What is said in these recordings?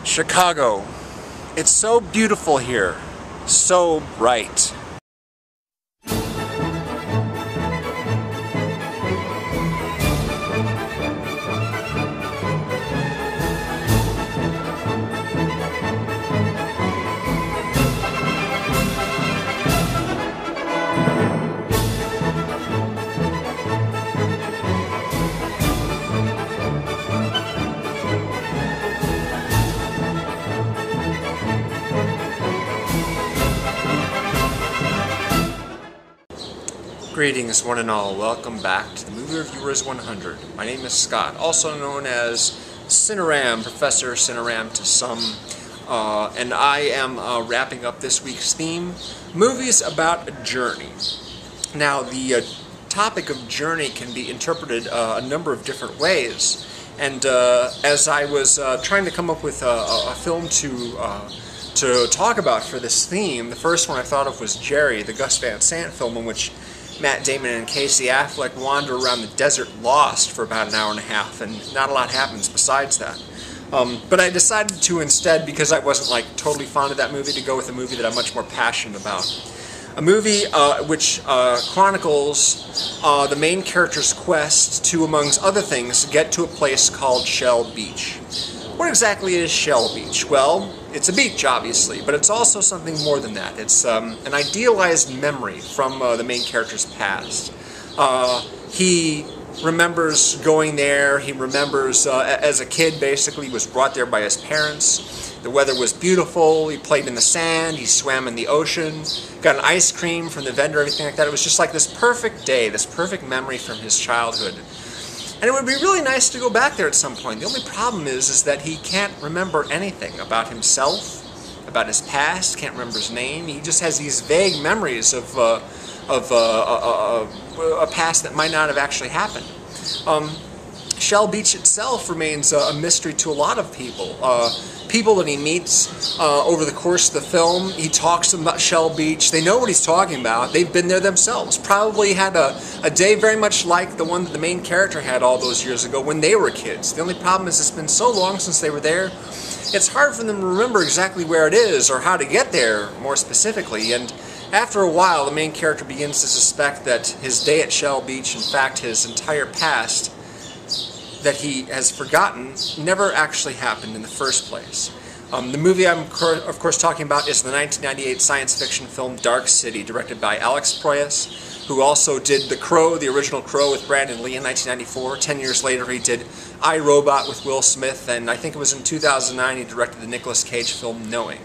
Chicago. It's so beautiful here, so bright. Greetings one and all, welcome back to the Movie Reviewers 100. My name is Scott, also known as CINERAM, Professor CINERAM to some, and I am wrapping up this week's theme, movies about a journey. Now the topic of journey can be interpreted a number of different ways, and as I was trying to come up with a film to talk about for this theme, the first one I thought of was Jerry, the Gus Van Sant film in which Matt Damon and Casey Affleck wander around the desert lost for about an hour and a half, and not a lot happens besides that. But I decided to instead, because I wasn't like totally fond of that movie, to go with a movie that I'm much more passionate about. A movie which chronicles the main character's quest to, amongst other things, get to a place called Shell Beach. What exactly is Shell Beach? Well, it's a beach, obviously, but it's also something more than that. It's an idealized memory from the main character's past. He remembers going there. He remembers, as a kid, basically, he was brought there by his parents. The weather was beautiful. He played in the sand. He swam in the ocean. Got an ice cream from the vendor, everything like that. It was just like this perfect day, this perfect memory from his childhood. And it would be really nice to go back there at some point. The only problem is that he can't remember anything about himself, about his past, can't remember his name. He just has these vague memories of a past that might not have actually happened. Shell Beach itself remains a mystery to a lot of people. People that he meets over the course of the film, he talks to them about Shell Beach. They know what he's talking about. They've been there themselves. Probably had a day very much like the one that the main character had all those years ago when they were kids. The only problem is it's been so long since they were there, it's hard for them to remember exactly where it is or how to get there more specifically. And after a while, the main character begins to suspect that his day at Shell Beach, in fact his entire past, that he has forgotten never actually happened in the first place. The movie I'm of course talking about is the 1998 science fiction film Dark City, directed by Alex Proyas, who also did The Crow, the original Crow with Brandon Lee in 1994. 10 years later he did I, Robot with Will Smith, and I think it was in 2009 he directed the Nicolas Cage film Knowing.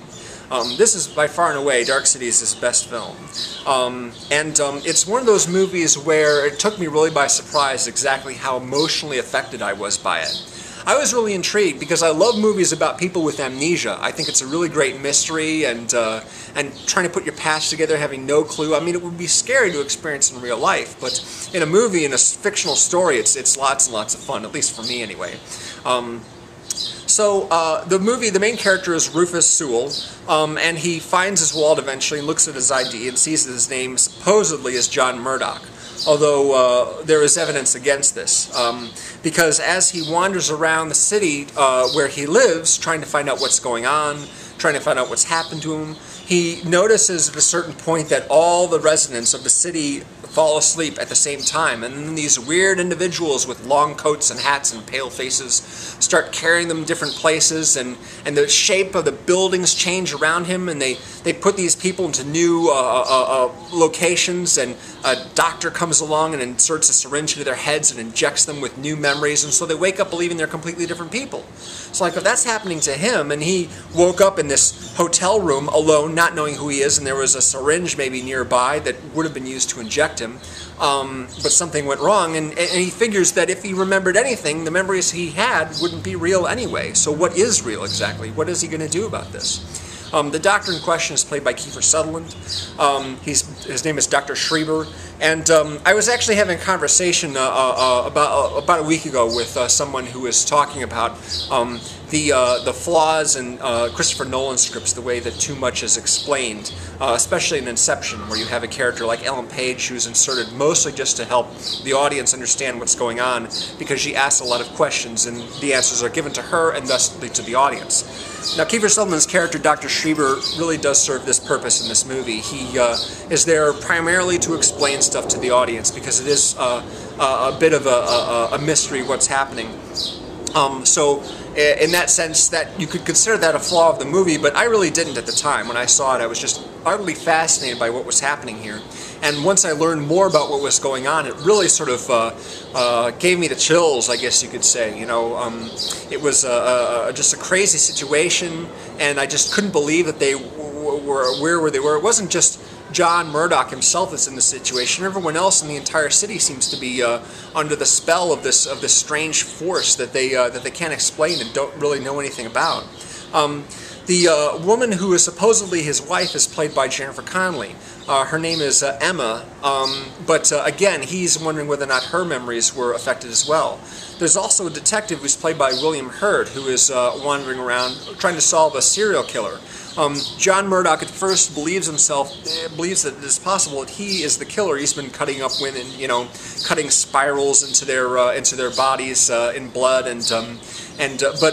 This is by far and away, Dark City is his best film. It's one of those movies where it took me really by surprise exactly how emotionally affected I was by it. I was really intrigued because I love movies about people with amnesia. I think it's a really great mystery, and trying to put your past together having no clue. I mean, it would be scary to experience in real life, but in a movie, in a fictional story, it's lots and lots of fun, at least for me anyway. The main character is Rufus Sewell, and he finds his wallet eventually and looks at his ID and sees that his name supposedly is John Murdoch, although there is evidence against this, because as he wanders around the city where he lives, trying to find out what's going on, trying to find out what's happened to him, he notices at a certain point that all the residents of the city fall asleep at the same time, and then these weird individuals with long coats and hats and pale faces start carrying them different places, and the shape of the buildings change around him, and they put these people into new locations, and a doctor comes along and inserts a syringe into their heads and injects them with new memories, and so they wake up believing they're completely different people. So like, if that's happening to him, and he woke up in this hotel room alone, not knowing who he is, and there was a syringe maybe nearby that would have been used to inject him, but something went wrong, and he figures that if he remembered anything, the memories he had wouldn't be real anyway. So what is real exactly? What is he going to do about this? The doctor in question is played by Kiefer Sutherland. His name is Dr. Schreiber, and I was actually having a conversation about a week ago with someone who was talking about the flaws in Christopher Nolan scripts, the way that too much is explained, especially in Inception, where you have a character like Ellen Page who's inserted mostly just to help the audience understand what's going on, because she asks a lot of questions and the answers are given to her and thus to the audience. Now, Kiefer Sutherland's character, Dr. Schreiber, really does serve this purpose in this movie. He is there primarily to explain stuff to the audience, because it is a bit of a mystery what's happening. So in that sense, that you could consider that a flaw of the movie, but I really didn't at the time. When I saw it, I was just utterly fascinated by what was happening here. And once I learned more about what was going on, it really sort of gave me the chills, I guess you could say. You know, it was just a crazy situation, and I just couldn't believe that they were where they were. It wasn't just John Murdoch himself that's in the situation. Everyone else in the entire city seems to be under the spell of this strange force that they can't explain and don't really know anything about. The woman who is supposedly his wife is played by Jennifer Connelly. Her name is Emma, but again, he's wondering whether or not her memories were affected as well. There's also a detective who's played by William Hurt, who is wandering around trying to solve a serial killer. John Murdoch at first believes that it is possible that he is the killer. He's been cutting up women, you know, cutting spirals into their bodies in blood,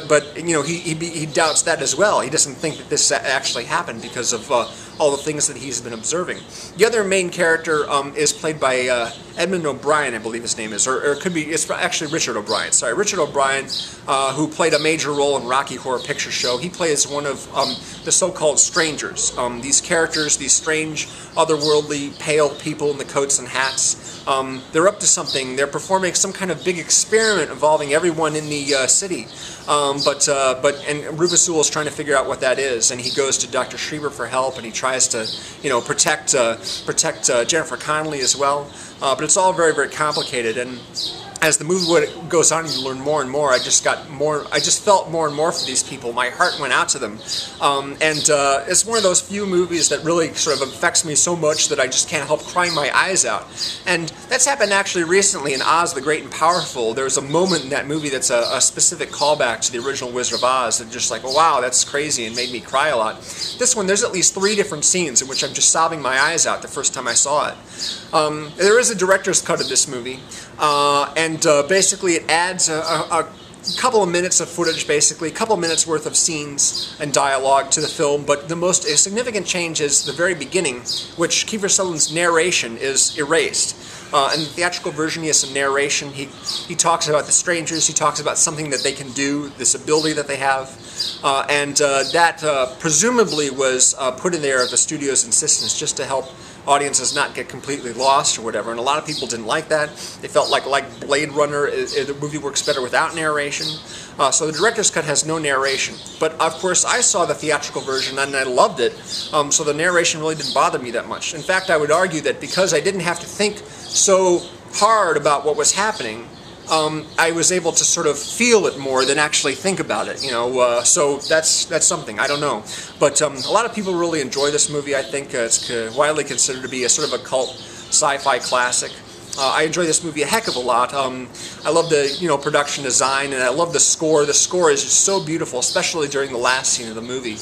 but you know, he doubts that as well. He doesn't think that this actually happened because of all the things that he's been observing. The other main character is played by Edmund O'Brien, I believe his name is, or it could be, it's actually Richard O'Brien. Sorry, Richard O'Brien, who played a major role in Rocky Horror Picture Show. He plays one of the so-called strangers. These characters, these strange, otherworldly, pale people in the coats and hats. They're up to something. They're performing some kind of big experiment involving everyone in the city. And Rufus Sewell is trying to figure out what that is, and he goes to Dr. Schreiber for help, and he tries to, you know, protect Jennifer Connelly as well. But it's all very, very complicated, and as the movie goes on, you learn more and more. I just felt more and more for these people. My heart went out to them, it's one of those few movies that really sort of affects me so much that I just can't help crying my eyes out. And that's happened actually recently in Oz the Great and Powerful. There's a moment in that movie that's a specific callback to the original Wizard of Oz, and just like, oh, wow, that's crazy, and made me cry a lot. This one, there's at least 3 different scenes in which I'm just sobbing my eyes out the first time I saw it. There is a director's cut of this movie, and basically it adds a couple of minutes of footage, basically, a couple of minutes worth of scenes and dialogue to the film, but the most significant change is the very beginning, which Kiefer Sutherland's narration is erased. In the theatrical version, he has some narration. He talks about the strangers, he talks about something that they can do, this ability that they have, and that presumably was put in there at the studio's insistence just to help audiences not get completely lost or whatever, and a lot of people didn't like that. They felt like Blade Runner, the movie works better without narration. So the director's cut has no narration. But of course I saw the theatrical version and I loved it, so the narration really didn't bother me that much. In fact, I would argue that because I didn't have to think so hard about what was happening, I was able to sort of feel it more than actually think about it, you know, so that's something, I don't know. But a lot of people really enjoy this movie. I think it's widely considered to be a sort of a cult sci-fi classic. I enjoy this movie a heck of a lot. I love the, you know, production design, and I love the score. The score is just so beautiful, especially during the last scene of the movie.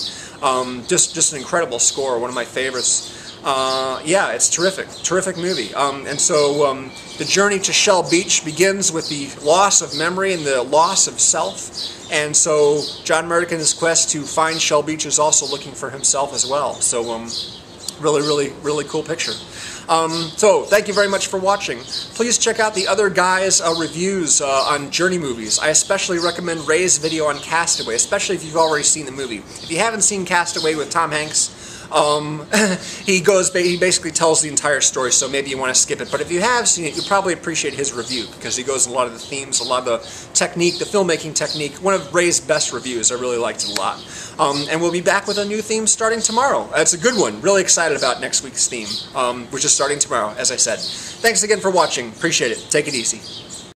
Just an incredible score, one of my favorites. Yeah, it's terrific movie. And so the journey to Shell Beach begins with the loss of memory and the loss of self. And so John Murdoch in his quest to find Shell Beach is also looking for himself as well. So really cool picture. So thank you very much for watching. Please check out the other guys' reviews on Journey movies. I especially recommend Ray's video on Castaway, especially if you've already seen the movie. If you haven't seen Castaway with Tom Hanks, he basically tells the entire story, so maybe you want to skip it. But if you have seen it, you'll probably appreciate his review, because he goes in a lot of the themes, a lot of the technique, the filmmaking technique. One of Ray's best reviews. I really liked it a lot. And we'll be back with a new theme starting tomorrow. It's a good one. Really excited about next week's theme, which is starting tomorrow, as I said. Thanks again for watching. Appreciate it. Take it easy.